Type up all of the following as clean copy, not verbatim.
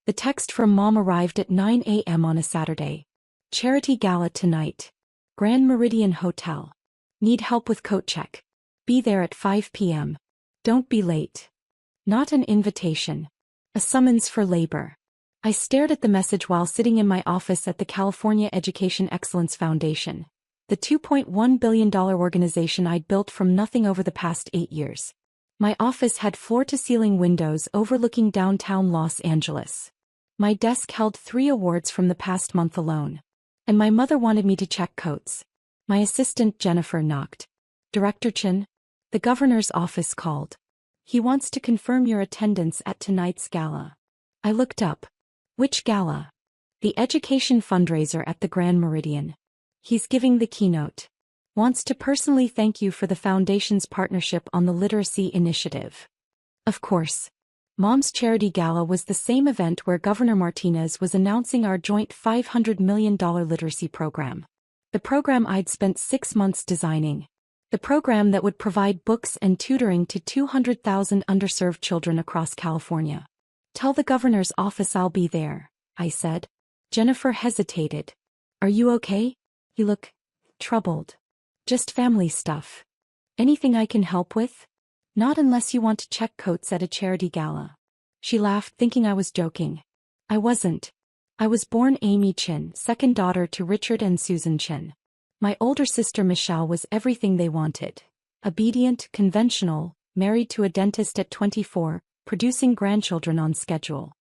The text from Mom arrived at 9 a.m. on a Saturday. Charity gala tonight. Grand Meridian Hotel. Need help with coat check. Be there at 5 p.m. Don't be late. Not an invitation. A summons for labor. I stared at the message while sitting in my office at the California Education Excellence Foundation, the $2.1 billion organization I'd built from nothing over the past 8 years. My office had floor-to-ceiling windows overlooking downtown Los Angeles. My desk held 3 awards from the past month alone. And my mother wanted me to check coats. My assistant Jennifer knocked. Director Chin? The governor's office called. He wants to confirm your attendance at tonight's gala. I looked up. Which gala? The education fundraiser at the Grand Meridian. He's giving the keynote. Wants to personally thank you for the foundation's partnership on the literacy initiative. Of course. Mom's charity gala was the same event where Governor Martinez was announcing our joint $500 million literacy program. The program I'd spent 6 months designing. The program that would provide books and tutoring to 200,000 underserved children across California. Tell the governor's office I'll be there, I said. Jennifer hesitated. Are you okay? You look troubled. Just family stuff. Anything I can help with? Not unless you want to check coats at a charity gala. She laughed, thinking I was joking. I wasn't. I was born Amy Chin, second daughter to Richard and Susan Chin. My older sister Michelle was everything they wanted. Obedient, conventional, married to a dentist at 24, producing grandchildren on schedule.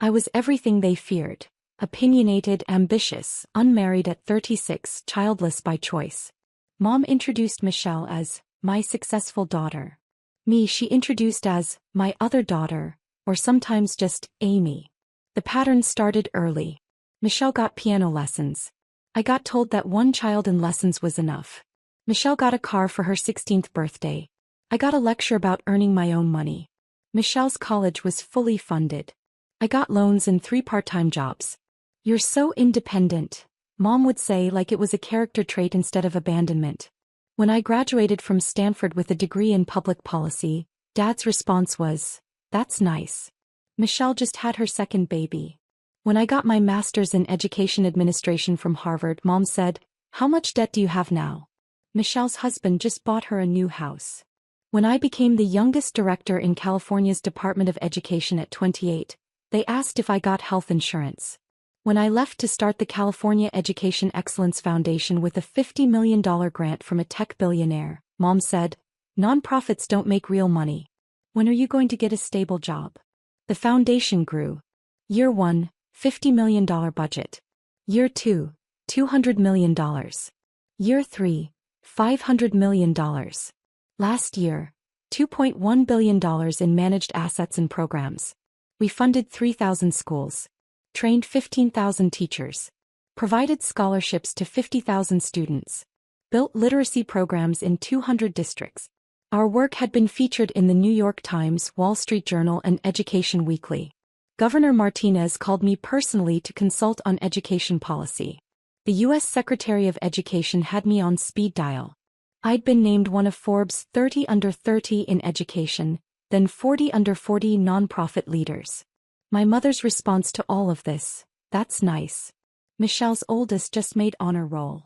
I was everything they feared. Opinionated, ambitious, unmarried at 36, childless by choice. Mom introduced Michelle as my successful daughter. Me she introduced as my other daughter, or sometimes just Amy. The pattern started early. Michelle got piano lessons. I got told that one child in lessons was enough. Michelle got a car for her 16th birthday. I got a lecture about earning my own money. Michelle's college was fully funded. I got loans and 3 part-time jobs. You're so independent, Mom would say, like it was a character trait instead of abandonment. When I graduated from Stanford with a degree in public policy, Dad's response was, "That's nice. Michelle just had her second baby." When I got my master's in education administration from Harvard, Mom said, "How much debt do you have now?" Michelle's husband just bought her a new house. When I became the youngest director in California's Department of Education at 28, they asked if I got health insurance. When I left to start the California Education Excellence Foundation with a $50 million grant from a tech billionaire, Mom said, "Nonprofits don't make real money. When are you going to get a stable job?" The foundation grew. Year 1, $50 million budget. Year 2, $200 million. Year 3, $500 million. Last year, $2.1 billion in managed assets and programs. We funded 3,000 schools. Trained 15,000 teachers. Provided scholarships to 50,000 students. Built literacy programs in 200 districts. Our work had been featured in the New York Times, Wall Street Journal, and Education Weekly. Governor Martinez called me personally to consult on education policy. The U.S. Secretary of Education had me on speed dial. I'd been named one of Forbes' 30 under 30 in education, then 40 under 40 nonprofit leaders. My mother's response to all of this, "That's nice. Michelle's oldest just made honor roll."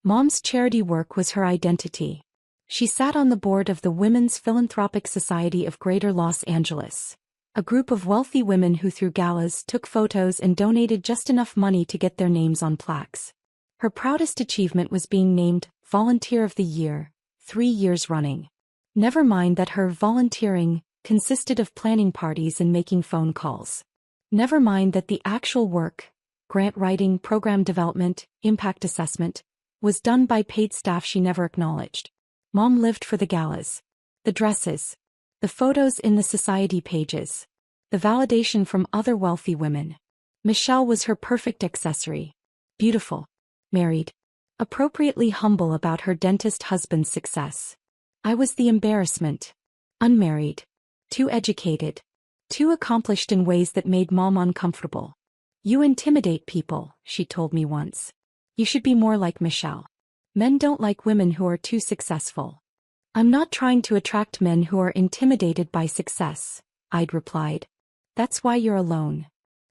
Mom's charity work was her identity. She sat on the board of the Women's Philanthropic Society of Greater Los Angeles, a group of wealthy women who threw galas, took photos, and donated just enough money to get their names on plaques. Her proudest achievement was being named Volunteer of the Year, 3 years running. Never mind that her volunteering consisted of planning parties and making phone calls. Never mind that the actual work, grant writing, program development, impact assessment, was done by paid staff she never acknowledged. Mom lived for the galas. The dresses. The photos in the society pages. The validation from other wealthy women. Michelle was her perfect accessory. Beautiful. Married. Appropriately humble about her dentist husband's success. I was the embarrassment. Unmarried. Too educated. Too accomplished in ways that made Mom uncomfortable. "You intimidate people," she told me once. "You should be more like Michelle. Men don't like women who are too successful." "I'm not trying to attract men who are intimidated by success," I'd replied. "That's why you're alone."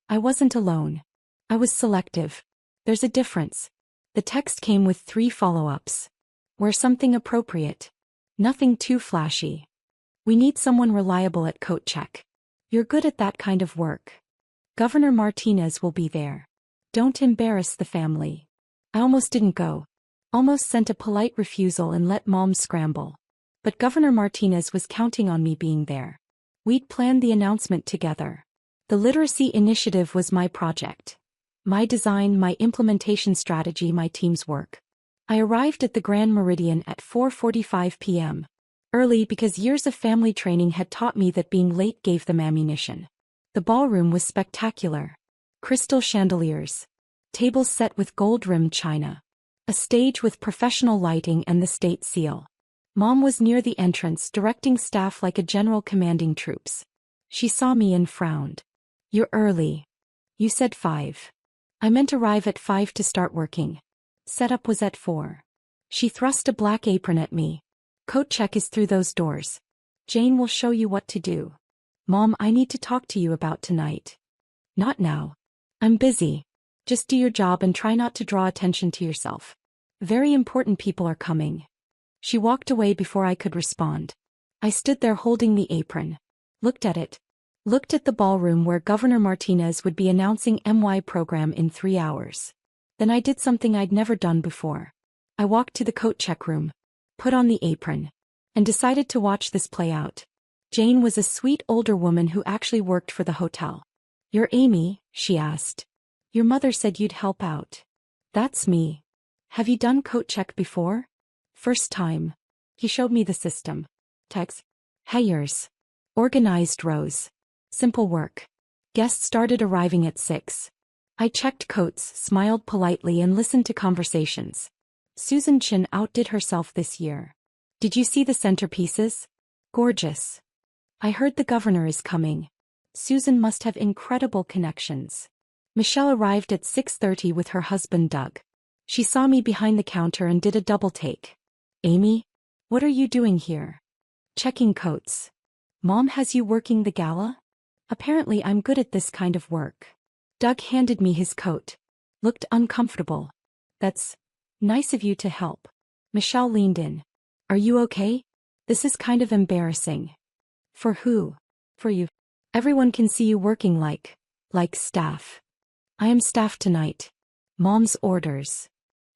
I wasn't alone. I was selective. There's a difference. The text came with 3 follow-ups. Wear something appropriate. Nothing too flashy. We need someone reliable at coat check. You're good at that kind of work. Governor Martinez will be there. Don't embarrass the family. I almost didn't go. Almost sent a polite refusal and let Mom scramble. But Governor Martinez was counting on me being there. We'd planned the announcement together. The literacy initiative was my project. My design, my implementation strategy, my team's work. I arrived at the Grand Meridian at 4:45 p.m. Early because years of family training had taught me that being late gave them ammunition. The ballroom was spectacular. Crystal chandeliers. Tables set with gold-rimmed china. A stage with professional lighting and the state seal. Mom was near the entrance directing staff like a general commanding troops. She saw me and frowned. You're early. You said 5. I meant arrive at 5 to start working. Setup was at 4. She thrust a black apron at me. Coat check is through those doors. Jane will show you what to do. Mom, I need to talk to you about tonight. Not now. I'm busy. Just do your job and try not to draw attention to yourself. Very important people are coming. She walked away before I could respond. I stood there holding the apron. Looked at it. Looked at the ballroom where Governor Martinez would be announcing MY program in 3 hours. Then I did something I'd never done before. I walked to the coat check room, put on the apron, and decided to watch this play out. Jane was a sweet older woman who actually worked for the hotel. You're Amy, she asked. Your mother said you'd help out. That's me. Have you done coat check before? First time. He showed me the system. Text. Hires. Organized rows. Simple work. Guests started arriving at 6. I checked coats, smiled politely and listened to conversations. Susan Chin outdid herself this year. Did you see the centerpieces? Gorgeous. I heard the governor is coming. Susan must have incredible connections. Michelle arrived at 6:30 with her husband Doug. She saw me behind the counter and did a double take. Amy? What are you doing here? Checking coats. Mom has you working the gala? Apparently I'm good at this kind of work. Doug handed me his coat. Looked uncomfortable. That's nice of you to help. Michelle leaned in. Are you okay? This is kind of embarrassing. For who? For you. Everyone can see you working like staff. I am staff tonight. Mom's orders.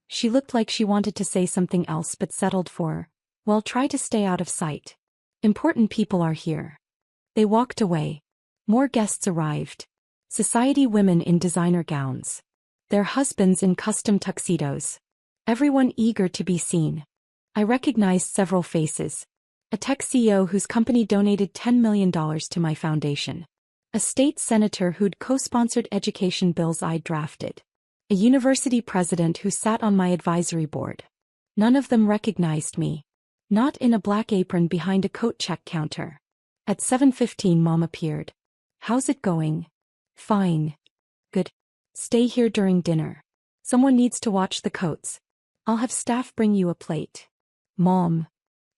She looked like she wanted to say something else but settled for, well, try to stay out of sight. Important people are here. They walked away. More guests arrived. Society women in designer gowns. Their husbands in custom tuxedos. Everyone eager to be seen. I recognized several faces. A tech CEO whose company donated $10 million to my foundation. A state senator who'd co-sponsored education bills I'd drafted. A university president who sat on my advisory board. None of them recognized me. Not in a black apron behind a coat check counter. At 7:15 Mom appeared. How's it going? Fine. Good. Stay here during dinner. Someone needs to watch the coats. I'll have staff bring you a plate. Mom.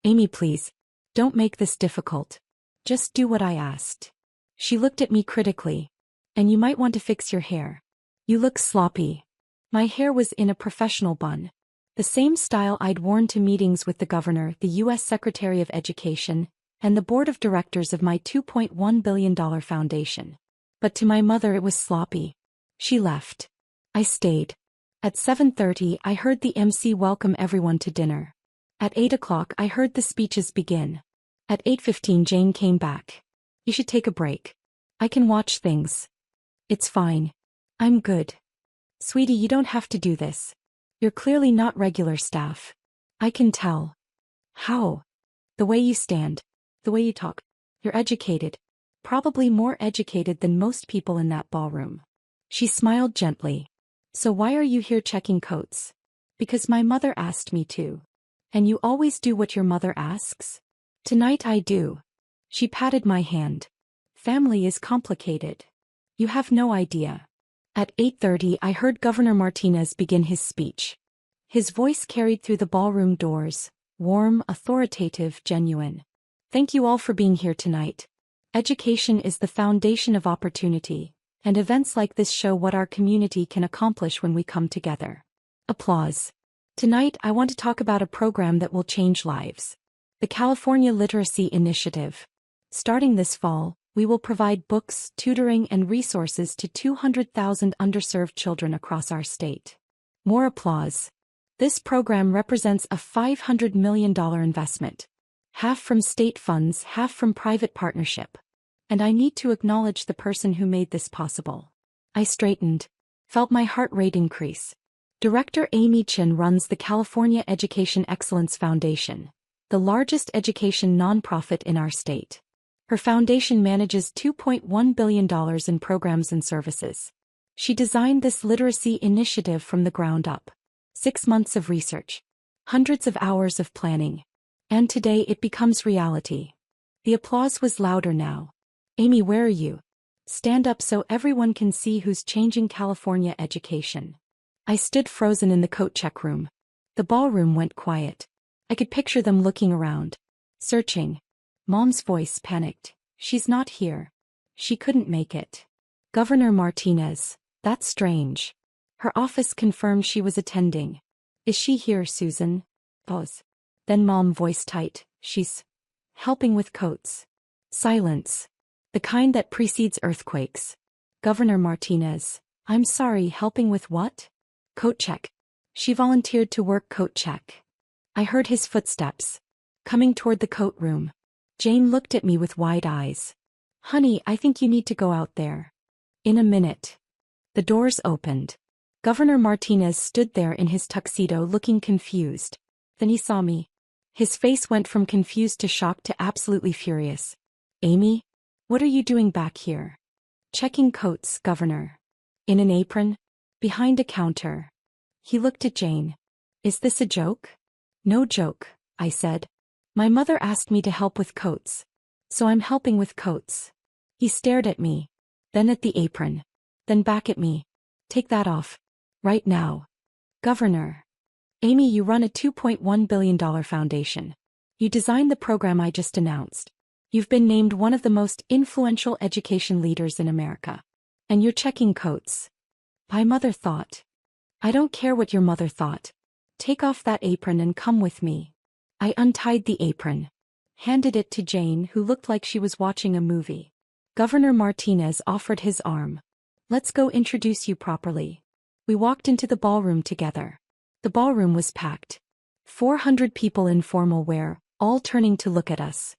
Amy, please. Don't make this difficult. Just do what I asked. She looked at me critically. And you might want to fix your hair. You look sloppy. My hair was in a professional bun. The same style I'd worn to meetings with the governor, the U.S. Secretary of Education, and the board of directors of my $2.1 billion foundation. But to my mother it was sloppy. She left. I stayed. At 7:30 I heard the MC welcome everyone to dinner. At 8 o'clock I heard the speeches begin. At 8:15 Jane came back. You should take a break. I can watch things. It's fine. I'm good. Sweetie, you don't have to do this. You're clearly not regular staff. I can tell. How? The way you stand. The way you talk. You're educated. Probably more educated than most people in that ballroom. She smiled gently. So why are you here checking coats? Because my mother asked me to. And you always do what your mother asks? Tonight I do. She patted my hand. Family is complicated. You have no idea. At 8:30 I heard Governor Martinez begin his speech. His voice carried through the ballroom doors, warm, authoritative, genuine. Thank you all for being here tonight. Education is the foundation of opportunity, And events like this show what our community can accomplish when we come together. Applause. Tonight I want to talk about a program that will change lives. The California Literacy Initiative. Starting this fall, we will provide books, tutoring, and resources to 200,000 underserved children across our state. More applause. This program represents a $500 million investment. Half from state funds, half from private partnership. And I need to acknowledge the person who made this possible. I straightened. Felt my heart rate increase. Director Amy Chin runs the California Education Excellence Foundation, the largest education nonprofit in our state. Her foundation manages $2.1 billion in programs and services. She designed this literacy initiative from the ground up. 6 months of research. Hundreds of hours of planning. And today it becomes reality. The applause was louder now. Amy, where are you? Stand up so everyone can see who's changing California education. I stood frozen in the coat check room. The ballroom went quiet. I could picture them looking around. Searching. Mom's voice panicked. She's not here. She couldn't make it. Governor Martinez. That's strange. Her office confirmed she was attending. Is she here, Susan? Pause. Then Mom voice tight. She's helping with coats. Silence. The kind that precedes earthquakes. Governor Martinez. I'm sorry, helping with what? Coat check. She volunteered to work coat check. I heard his footsteps. Coming toward the coat room. Jane looked at me with wide eyes. Honey, I think you need to go out there. In a minute. The doors opened. Governor Martinez stood there in his tuxedo looking confused. Then he saw me. His face went from confused to shocked to absolutely furious. Amy? What are you doing back here? Checking coats, Governor. In an apron? Behind a counter. He looked at Jane. Is this a joke? No joke, I said. My mother asked me to help with coats. So I'm helping with coats. He stared at me. Then at the apron. Then back at me. Take that off. Right now. Governor. Amy, you run a $2.1 billion foundation. You designed the program I just announced. You've been named one of the most influential education leaders in America. And you're checking coats. My mother thought. I don't care what your mother thought. Take off that apron and come with me. I untied the apron. Handed it to Jane, who looked like she was watching a movie. Governor Martinez offered his arm. Let's go introduce you properly. We walked into the ballroom together. The ballroom was packed. 400 people in formal wear, all turning to look at us.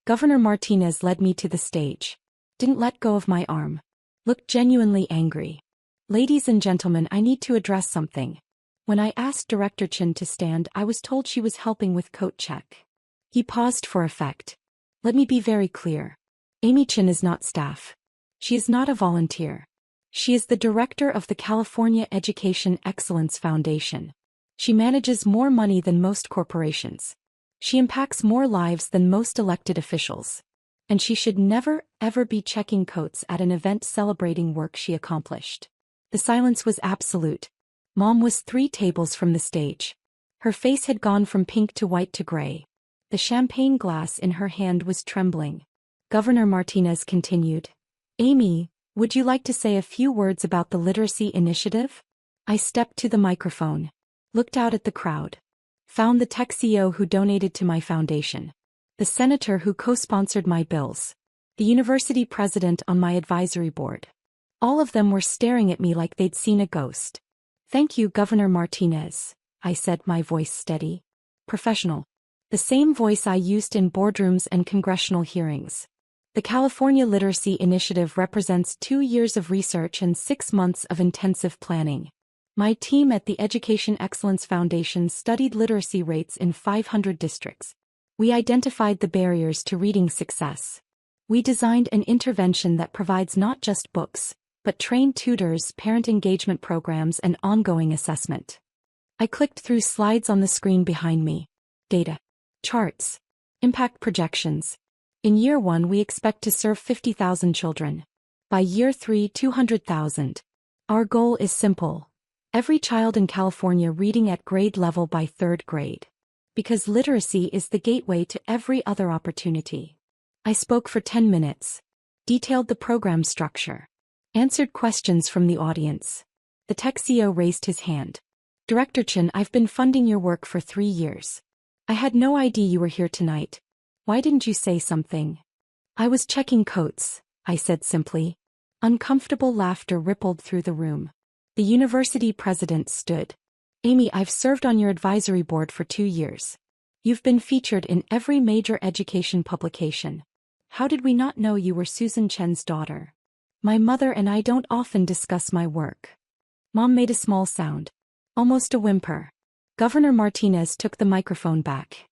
Governor Martinez led me to the stage. Didn't let go of my arm. Looked genuinely angry. Ladies and gentlemen, I need to address something. When I asked Director Chin to stand, I was told she was helping with coat check. He paused for effect. Let me be very clear. Amy Chin is not staff. She is not a volunteer. She is the director of the California Education Excellence Foundation. She manages more money than most corporations. She impacts more lives than most elected officials. And she should never, ever be checking coats at an event celebrating work she accomplished. The silence was absolute. Mom was 3 tables from the stage. Her face had gone from pink to white to gray. The champagne glass in her hand was trembling. Governor Martinez continued. Amy, would you like to say a few words about the literacy initiative? I stepped to the microphone. Looked out at the crowd. Found the tech CEO who donated to my foundation. The senator who co-sponsored my bills. The university president on my advisory board. All of them were staring at me like they'd seen a ghost. Thank you, Governor Martinez, I said, my voice steady. Professional. The same voice I used in boardrooms and congressional hearings. The California Literacy Initiative represents 2 years of research and 6 months of intensive planning. My team at the Education Excellence Foundation studied literacy rates in 500 districts. We identified the barriers to reading success. We designed an intervention that provides not just books, but trained tutors, parent engagement programs, and ongoing assessment. I clicked through slides on the screen behind me. Data. Charts. Impact projections. In year 1, we expect to serve 50,000 children. By year 3, 200,000. Our goal is simple. Every child in California reading at grade level by 3rd grade. Because literacy is the gateway to every other opportunity. I spoke for 10 minutes. Detailed the program structure. Answered questions from the audience. The tech CEO raised his hand. Director Chen, I've been funding your work for 3 years. I had no idea you were here tonight. Why didn't you say something? I was checking coats, I said simply. Uncomfortable laughter rippled through the room. The university president stood. Amy, I've served on your advisory board for 2 years. You've been featured in every major education publication. How did we not know you were Susan Chen's daughter? My mother and I don't often discuss my work. Mom made a small sound. Almost a whimper. Governor Martinez took the microphone back.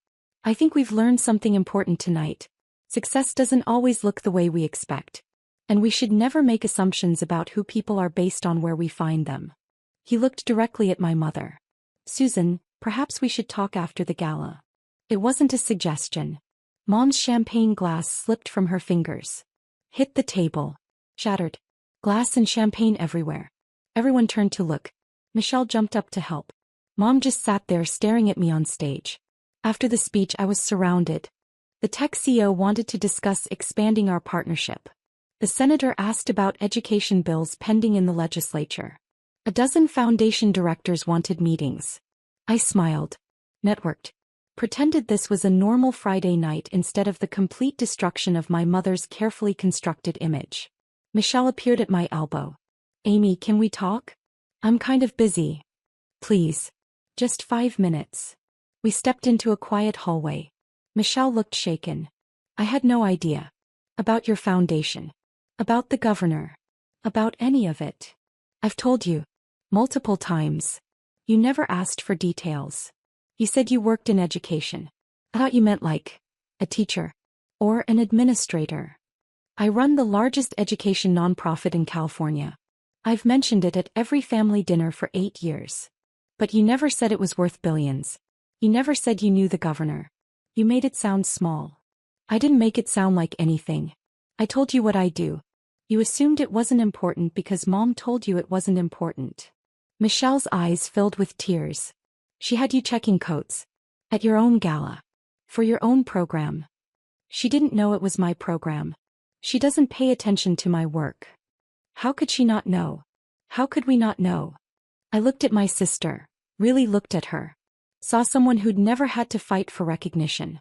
I think we've learned something important tonight. Success doesn't always look the way we expect. And we should never make assumptions about who people are based on where we find them. He looked directly at my mother. Susan, perhaps we should talk after the gala. It wasn't a suggestion. Mom's champagne glass slipped from her fingers. Hit the table. Shattered. Glass and champagne everywhere. Everyone turned to look. Michelle jumped up to help. Mom just sat there staring at me on stage. After the speech, I was surrounded. The tech CEO wanted to discuss expanding our partnership. The senator asked about education bills pending in the legislature. A dozen foundation directors wanted meetings. I smiled. Networked. Pretended this was a normal Friday night instead of the complete destruction of my mother's carefully constructed image. Michelle appeared at my elbow. Amy, can we talk? I'm kind of busy. Please. Just 5 minutes. We stepped into a quiet hallway. Michelle looked shaken. I had no idea. About your foundation. About the governor. About any of it. I've told you. Multiple times. You never asked for details. You said you worked in education. I thought you meant like a teacher. Or an administrator. I run the largest education nonprofit in California. I've mentioned it at every family dinner for 8 years. But you never said it was worth billions. You never said you knew the governor. You made it sound small. I didn't make it sound like anything. I told you what I do. You assumed it wasn't important because Mom told you it wasn't important. Michelle's eyes filled with tears. She had you checking coats. At your own gala. For your own program. She didn't know it was my program. She doesn't pay attention to my work. How could she not know? How could we not know? I looked at my sister, really looked at her. Saw someone who'd never had to fight for recognition.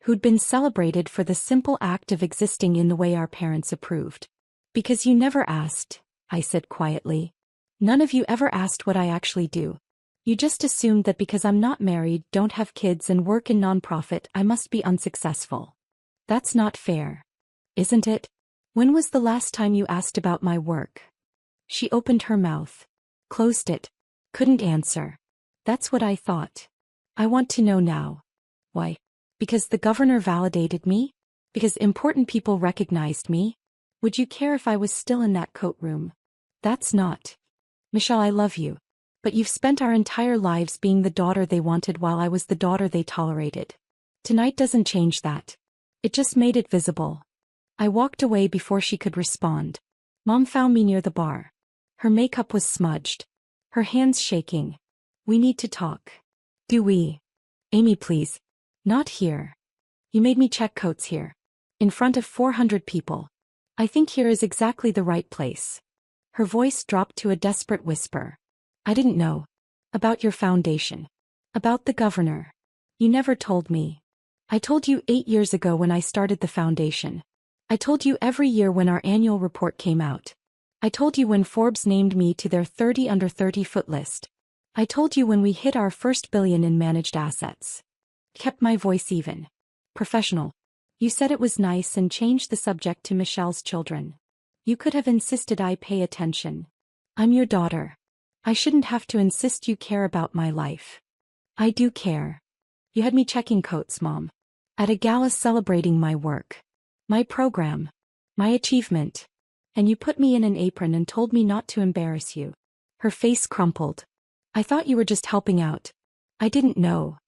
Who'd been celebrated for the simple act of existing in the way our parents approved. Because you never asked, I said quietly. None of you ever asked what I actually do. You just assumed that because I'm not married, don't have kids and work in nonprofit, I must be unsuccessful. That's not fair. Isn't it? When was the last time you asked about my work? She opened her mouth. Closed it. Couldn't answer. That's what I thought. I want to know now. Why? Because the governor validated me? Because important people recognized me? Would you care if I was still in that coat room? That's not. Michelle, I love you. But you've spent our entire lives being the daughter they wanted while I was the daughter they tolerated. Tonight doesn't change that. It just made it visible. I walked away before she could respond. Mom found me near the bar. Her makeup was smudged. Her hands shaking. We need to talk. Do we? Amy, please. Not here. You made me check coats here. In front of 400 people. I think here is exactly the right place. Her voice dropped to a desperate whisper. I didn't know. About your foundation. About the governor. You never told me. I told you 8 years ago when I started the foundation. I told you every year when our annual report came out. I told you when Forbes named me to their 30 under 30 foot list. I told you when we hit our first billion in managed assets. Kept my voice even. Professional. You said it was nice and changed the subject to Michelle's children. You could have insisted I pay attention. I'm your daughter. I shouldn't have to insist you care about my life. I do care. You had me checking coats, Mom. At a gala celebrating my work. My program. My achievement. And you put me in an apron and told me not to embarrass you. Her face crumpled. I thought you were just helping out. I didn't know.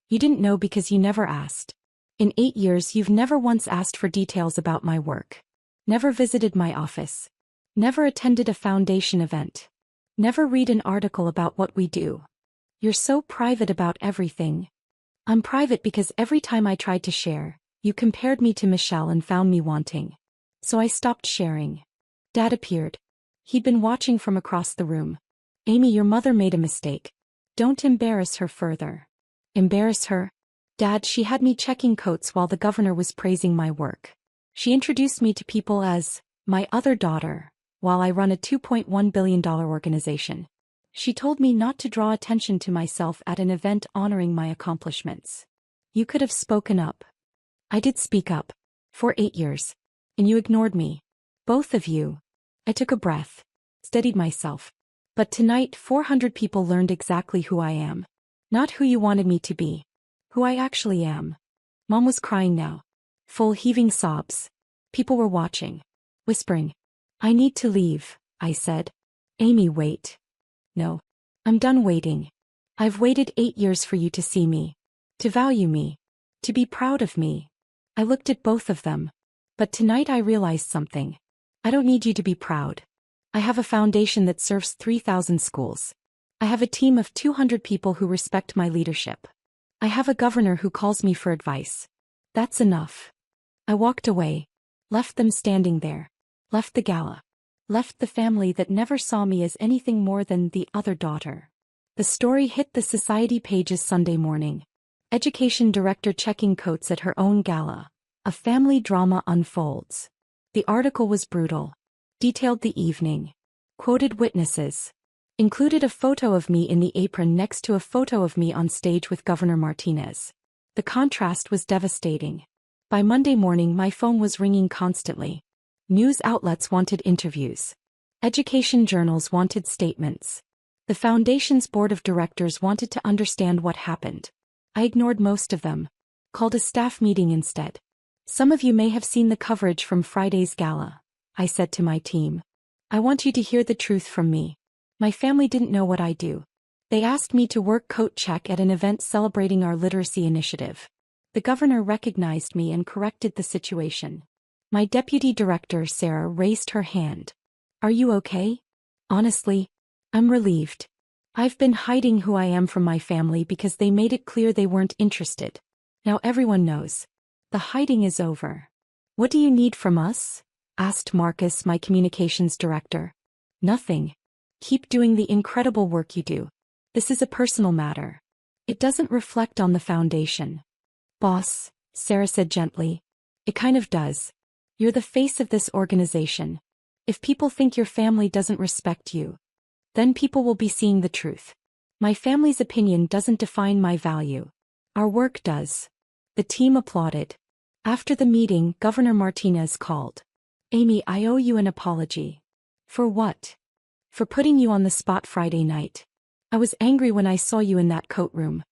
You didn't know because you never asked. In 8 years you've never once asked for details about my work. Never visited my office. Never attended a foundation event. Never read an article about what we do. You're so private about everything. I'm private because every time I tried to share, you compared me to Michelle and found me wanting. So I stopped sharing. Dad appeared. He'd been watching from across the room. Amy, your mother made a mistake. Don't embarrass her further. Embarrass her? Dad, she had me checking coats while the governor was praising my work. She introduced me to people as my other daughter, while I run a $2.1 billion organization. She told me not to draw attention to myself at an event honoring my accomplishments. You could have spoken up. I did speak up. For 8 years. And you ignored me. Both of you. I took a breath. Steadied myself. But tonight 400 people learned exactly who I am. Not who you wanted me to be. Who I actually am. Mom was crying now. Full heaving sobs. People were watching. Whispering. I need to leave, I said. Amy, wait. No. I'm done waiting. I've waited 8 years for you to see me. To value me. To be proud of me. I looked at both of them. But tonight I realized something. I don't need you to be proud. I have a foundation that serves 3,000 schools. I have a team of 200 people who respect my leadership. I have a governor who calls me for advice. That's enough. I walked away. Left them standing there. Left the gala. Left the family that never saw me as anything more than the other daughter. The story hit the society pages Sunday morning. Education director checking coats at her own gala. A family drama unfolds. The article was brutal. Detailed the evening. Quoted witnesses. Included a photo of me in the apron next to a photo of me on stage with Governor Martinez. The contrast was devastating. By Monday morning my phone was ringing constantly. News outlets wanted interviews. Education journals wanted statements. The foundation's board of directors wanted to understand what happened. I ignored most of them. Called a staff meeting instead. Some of you may have seen the coverage from Friday's gala, I said to my team. I want you to hear the truth from me. My family didn't know what I do. They asked me to work coat check at an event celebrating our literacy initiative. The governor recognized me and corrected the situation. My deputy director, Sarah, raised her hand. Are you okay? Honestly, I'm relieved. I've been hiding who I am from my family because they made it clear they weren't interested. Now everyone knows. The hiding is over. What do you need from us? Asked Marcus, my communications director. Nothing. Keep doing the incredible work you do. This is a personal matter. It doesn't reflect on the foundation. Boss, Sarah said gently. It kind of does. You're the face of this organization. If people think your family doesn't respect you, then people will be seeing the truth. My family's opinion doesn't define my value. Our work does. The team applauded. After the meeting, Governor Martinez called. Amy, I owe you an apology. For what? For putting you on the spot Friday night. I was angry when I saw you in that coat room.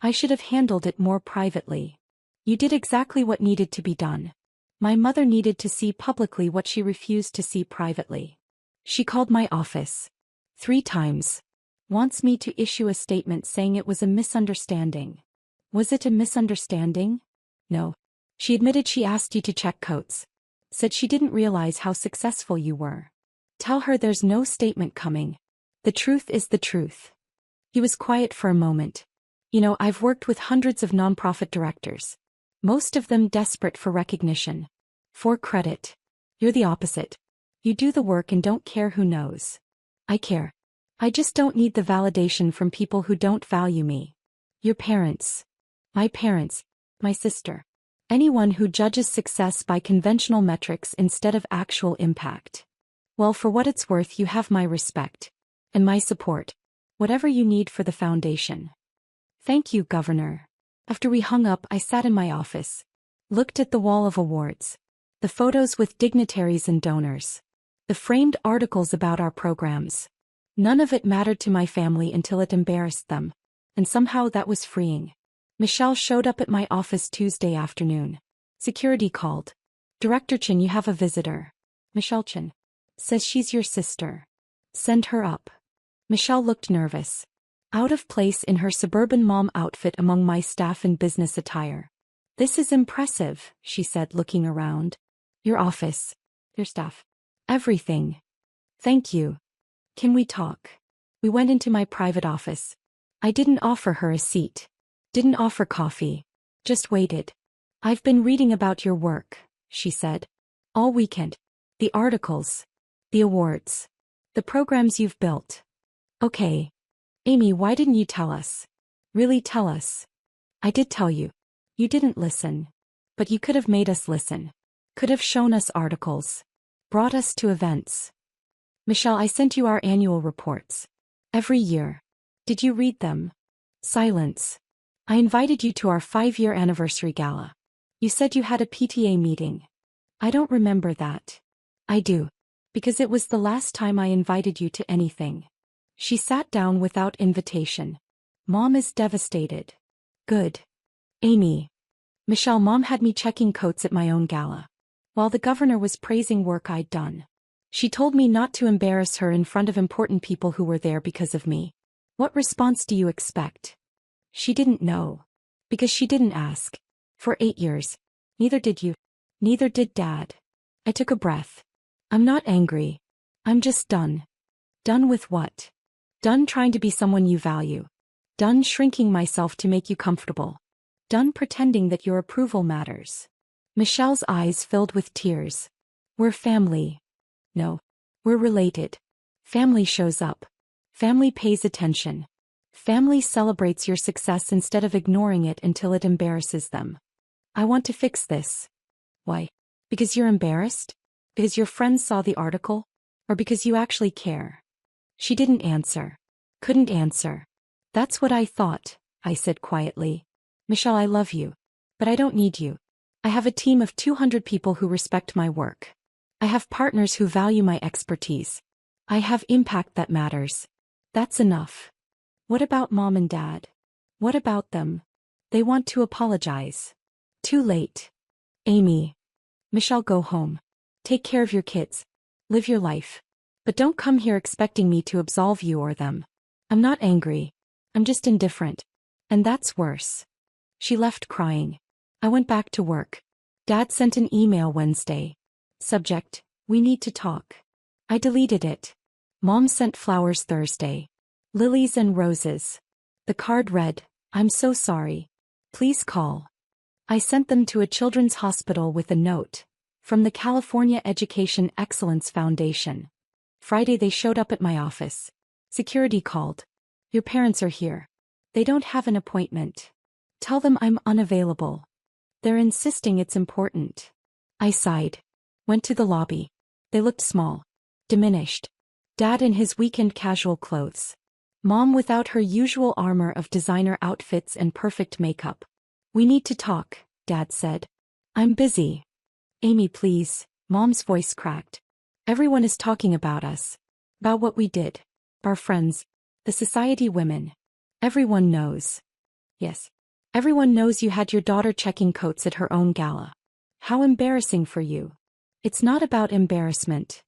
I should have handled it more privately. You did exactly what needed to be done. My mother needed to see publicly what she refused to see privately. She called my office. 3 times. Wants me to issue a statement saying it was a misunderstanding. Was it a misunderstanding? No. She admitted she asked you to check coats. Said she didn't realize how successful you were. Tell her there's no statement coming. The truth is the truth. He was quiet for a moment. You know, I've worked with hundreds of nonprofit directors. Most of them desperate for recognition. For credit. You're the opposite. You do the work and don't care who knows. I care. I just don't need the validation from people who don't value me. Your parents. My sister. Anyone who judges success by conventional metrics instead of actual impact. Well, for what it's worth, you have my respect. And my support. Whatever you need for the foundation. Thank you, Governor. After we hung up, I sat in my office. Looked at the wall of awards. The photos with dignitaries and donors. The framed articles about our programs. None of it mattered to my family until it embarrassed them. And somehow that was freeing. Michelle showed up at my office Tuesday afternoon. Security called. Director Chin, you have a visitor. Michelle Chin. Says she's your sister. Send her up. Michelle looked nervous. Out of place in her suburban mom outfit among my staff in business attire. This is impressive, she said, looking around. Your office. Your staff. Everything. Thank you. Can we talk? We went into my private office. I didn't offer her a seat. Didn't offer coffee. Just waited. I've been reading about your work, she said. All weekend. The articles. The awards. The programs you've built. Okay. Amy, why didn't you tell us? Really tell us. I did tell you. You didn't listen. But you could have made us listen. Could have shown us articles. Brought us to events. Michelle, I sent you our annual reports. Every year. Did you read them? Silence. I invited you to our 5-year anniversary gala. You said you had a PTA meeting. I don't remember that. I do. Because it was the last time I invited you to anything. She sat down without invitation. Mom is devastated. Good. Amy. Michelle, Mom had me checking coats at my own gala. While the governor was praising work I'd done. She told me not to embarrass her in front of important people who were there because of me. What response do you expect? She didn't know. Because she didn't ask. For 8 years. Neither did you. Neither did Dad. I took a breath. I'm not angry. I'm just done. Done with what? Done trying to be someone you value. Done shrinking myself to make you comfortable. Done pretending that your approval matters. Michelle's eyes filled with tears. We're family. No. We're related. Family shows up. Family pays attention. Family celebrates your success instead of ignoring it until it embarrasses them. I want to fix this. Why? Because you're embarrassed? Because your friends saw the article? Or because you actually care? She didn't answer. Couldn't answer. That's what I thought, I said quietly. Michelle, I love you. But I don't need you. I have a team of 200 people who respect my work. I have partners who value my expertise. I have impact that matters. That's enough. What about Mom and Dad? What about them? They want to apologize. Too late. Amy. Michelle, go home. Take care of your kids. Live your life. But don't come here expecting me to absolve you or them. I'm not angry. I'm just indifferent. And that's worse. She left crying. I went back to work. Dad sent an email Wednesday. Subject, we need to talk. I deleted it. Mom sent flowers Thursday. Lilies and roses. The card read, I'm so sorry. Please call. I sent them to a children's hospital with a note. From the California Education Excellence Foundation. Friday they showed up at my office. Security called. Your parents are here. They don't have an appointment. Tell them I'm unavailable. They're insisting it's important. I sighed. Went to the lobby. They looked small. Diminished. Dad in his weekend casual clothes. Mom without her usual armor of designer outfits and perfect makeup. We need to talk, Dad said. I'm busy. Amy, please, Mom's voice cracked. Everyone is talking about us. About what we did. Our friends. The society women. Everyone knows. Yes. Everyone knows you had your daughter checking coats at her own gala. How embarrassing for you. It's not about embarrassment.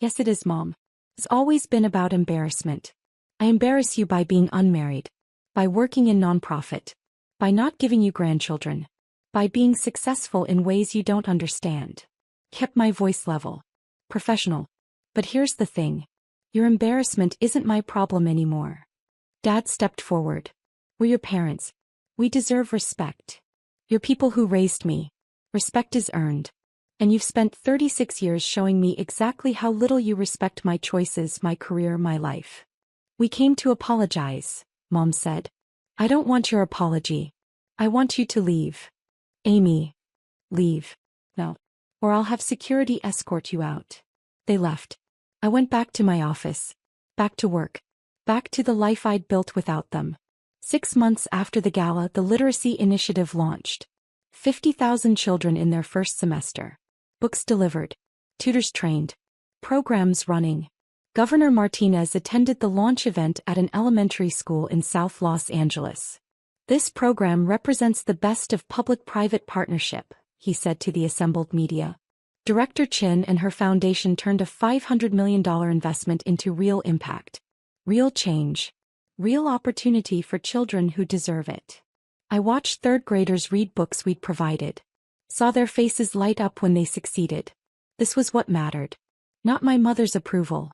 Yes, it is, Mom. It's always been about embarrassment. I embarrass you by being unmarried. By working in nonprofit. By not giving you grandchildren. By being successful in ways you don't understand. Kept my voice level. Professional. But here's the thing. Your embarrassment isn't my problem anymore. Dad stepped forward. We're your parents. We deserve respect. You're people who raised me. Respect is earned. And you've spent 36 years showing me exactly how little you respect my choices, my career, my life. We came to apologize, Mom said. I don't want your apology. I want you to leave. Amy. Leave. No. Or I'll have security escort you out. They left. I went back to my office. Back to work. Back to the life I'd built without them. 6 months after the gala, the Literacy Initiative launched. 50,000 children in their first semester. Books delivered. Tutors trained. Programs running. Governor Martinez attended the launch event at an elementary school in South Los Angeles. This program represents the best of public-private partnership, he said to the assembled media. Director Chin and her foundation turned a $500 million investment into real impact. Real change. Real opportunity for children who deserve it. I watched third graders read books we'd provided. Saw their faces light up when they succeeded. This was what mattered. Not my mother's approval.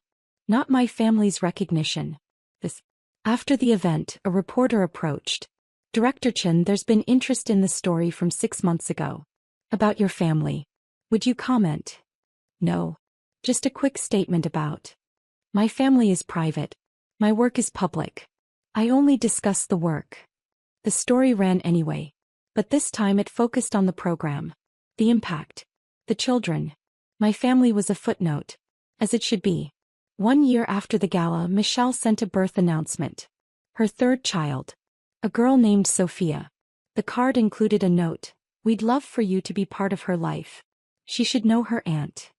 Not my family's recognition. This. After the event, a reporter approached. Director Chin, there's been interest in the story from 6 months ago. About your family. Would you comment? No. Just a quick statement about. My family is private. My work is public. I only discuss the work. The story ran anyway. But this time it focused on the program. The impact. The children. My family was a footnote. As it should be. 1 year after the gala, Michelle sent a birth announcement. Her third child. A girl named Sophia. The card included a note. We'd love for you to be part of her life. She should know her aunt.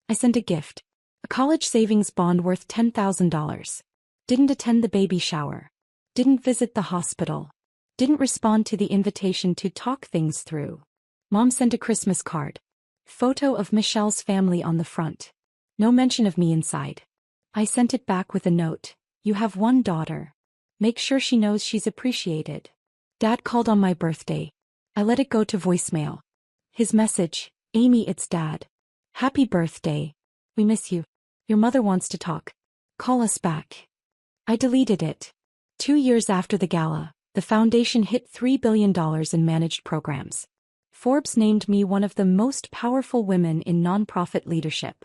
I sent a gift. A college savings bond worth $10,000. Didn't attend the baby shower. Didn't visit the hospital. Didn't respond to the invitation to talk things through. Mom sent a Christmas card. Photo of Michelle's family on the front. No mention of me inside. I sent it back with a note. You have one daughter. Make sure she knows she's appreciated. Dad called on my birthday. I let it go to voicemail. His message, Amy, it's Dad. Happy birthday. We miss you. Your mother wants to talk. Call us back. I deleted it. 2 years after the gala, the foundation hit $3 billion in managed programs. Forbes named me one of the most powerful women in nonprofit leadership.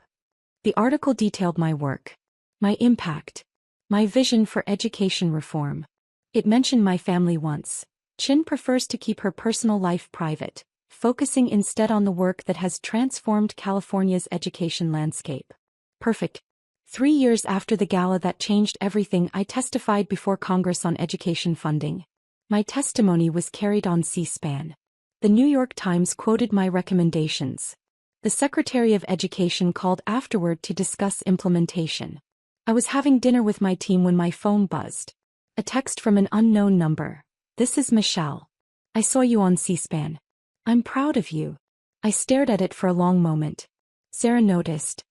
The article detailed my work, my impact, my vision for education reform. It mentioned my family once. Chin prefers to keep her personal life private, focusing instead on the work that has transformed California's education landscape. Perfect. 3 years after the gala that changed everything, I testified before Congress on education funding. My testimony was carried on C-SPAN. The New York Times quoted my recommendations. The Secretary of Education called afterward to discuss implementation. I was having dinner with my team when my phone buzzed. A text from an unknown number. This is Michelle. I saw you on C-SPAN. I'm proud of you. I stared at it for a long moment. Sarah noticed.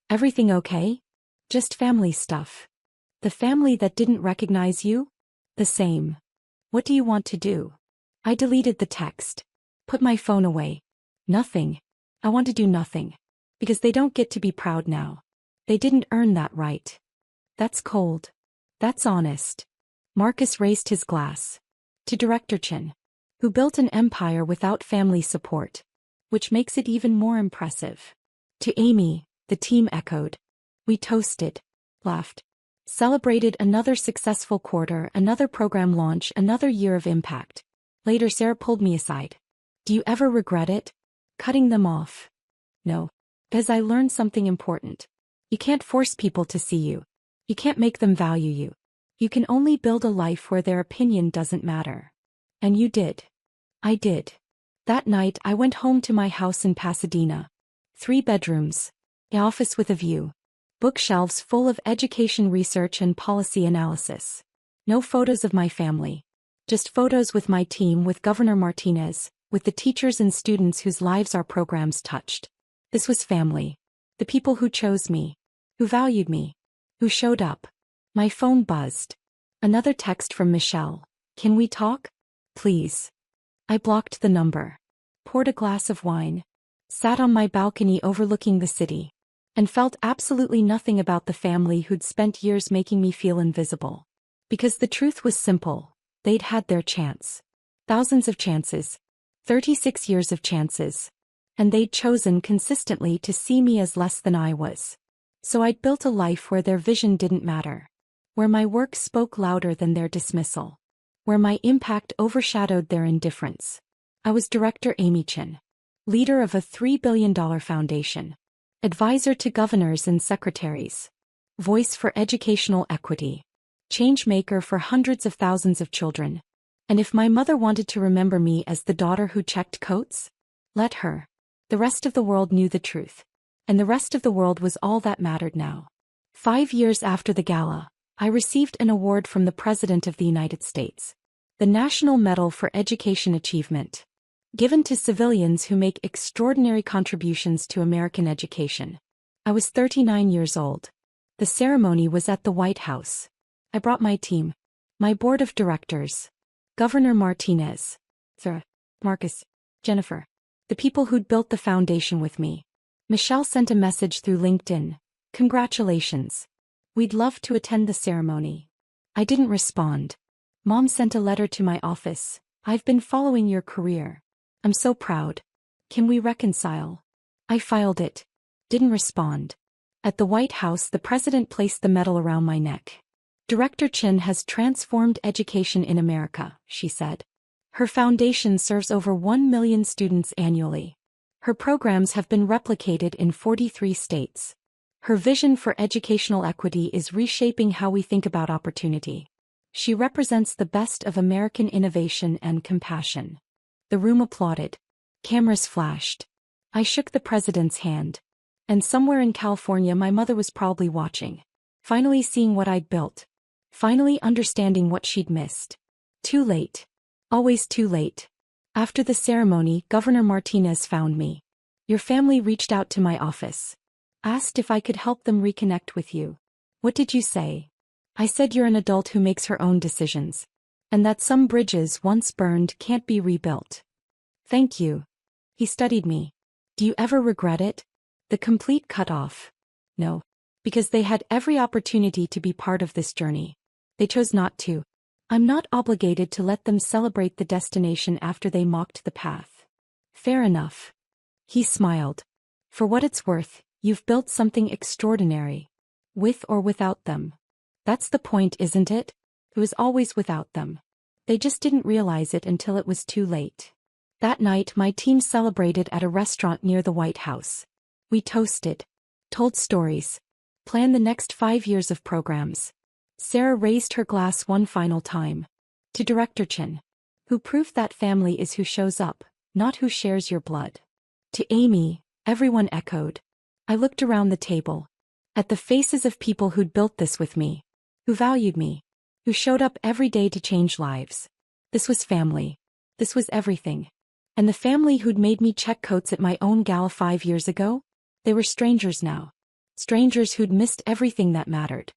Everything okay? Just family stuff. The family that didn't recognize you? The same. What do you want to do? I deleted the text. Put my phone away. Nothing. I want to do nothing. Because they don't get to be proud now. They didn't earn that right. That's cold. That's honest. Marcus raised his glass. To Director Chin. Who built an empire without family support. Which makes it even more impressive. To Amy, the team echoed. We toasted. Laughed. Celebrated another successful quarter, another program launch, another year of impact. Later Sarah pulled me aside. Do you ever regret it? Cutting them off. No. Because I learned something important. You can't force people to see you. You can't make them value you. You can only build a life where their opinion doesn't matter. And you did. I did. That night I went home to my house in Pasadena. 3 bedrooms. An office with a view. Bookshelves full of education research and policy analysis. No photos of my family. Just photos with my team, with Governor Martinez, with the teachers and students whose lives our programs touched. This was family. The people who chose me. Who valued me. Who showed up. My phone buzzed. Another text from Michelle. Can we talk? Please. I blocked the number. Poured a glass of wine. Sat on my balcony overlooking the city. And felt absolutely nothing about the family who'd spent years making me feel invisible. Because the truth was simple. They'd had their chance. Thousands of chances. 36 years of chances. And they'd chosen consistently to see me as less than I was. So I'd built a life where their vision didn't matter. Where my work spoke louder than their dismissal. Where my impact overshadowed their indifference. I was Director Amy Chin. Leader of a $3 billion foundation. Advisor to governors and secretaries. Voice for educational equity. Changemaker for hundreds of thousands of children. And if my mother wanted to remember me as the daughter who checked coats, let her. The rest of the world knew the truth. And the rest of the world was all that mattered now. 5 years after the gala, I received an award from the President of the United States. The National Medal for Education Achievement. Given to civilians who make extraordinary contributions to American education. I was 39 years old. The ceremony was at the White House. I brought my team. My board of directors. Governor Martinez. Sarah. Marcus. Jennifer. The people who'd built the foundation with me. Michelle sent a message through LinkedIn. Congratulations. We'd love to attend the ceremony. I didn't respond. Mom sent a letter to my office. I've been following your career. I'm so proud. Can we reconcile? I filed it. Didn't respond. At the White House, the president placed the medal around my neck. Director Chin has transformed education in America, she said. Her foundation serves over 1 million students annually. Her programs have been replicated in 43 states. Her vision for educational equity is reshaping how we think about opportunity. She represents the best of American innovation and compassion. The room applauded. Cameras flashed. I shook the president's hand. And somewhere in California my mother was probably watching. Finally seeing what I'd built. Finally understanding what she'd missed. Too late. Always too late. After the ceremony, Governor Martinez found me. Your family reached out to my office. Asked if I could help them reconnect with you. What did you say? I said you're an adult who makes her own decisions. And that some bridges once burned can't be rebuilt. Thank you. He studied me. Do you ever regret it? The complete cut-off. No. Because they had every opportunity to be part of this journey. They chose not to. I'm not obligated to let them celebrate the destination after they mocked the path. Fair enough. He smiled. For what it's worth, you've built something extraordinary. With or without them. That's the point, isn't it? It was always without them. They just didn't realize it until it was too late. That night my team celebrated at a restaurant near the White House. We toasted. Told stories. Planned the next 5 years of programs. Sarah raised her glass one final time. To Director Chin. Who proved that family is who shows up, not who shares your blood. To Amy, everyone echoed. I looked around the table. At the faces of people who'd built this with me. Who valued me. Who showed up every day to change lives. This was family. This was everything. And the family who'd made me check coats at my own gala 5 years ago? They were strangers now. Strangers who'd missed everything that mattered.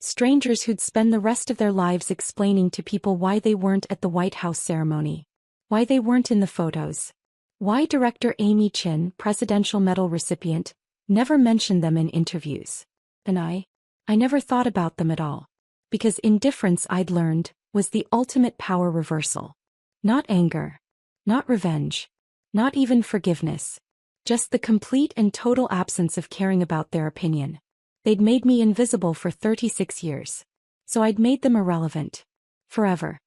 Strangers who'd spend the rest of their lives explaining to people why they weren't at the White House ceremony. Why they weren't in the photos. Why Director Amy Chin, Presidential Medal recipient, never mentioned them in interviews. And I never thought about them at all. Because indifference, I'd learned, was the ultimate power reversal. Not anger. Not revenge. Not even forgiveness. Just the complete and total absence of caring about their opinion. They'd made me invisible for 36 years. So I'd made them irrelevant. Forever.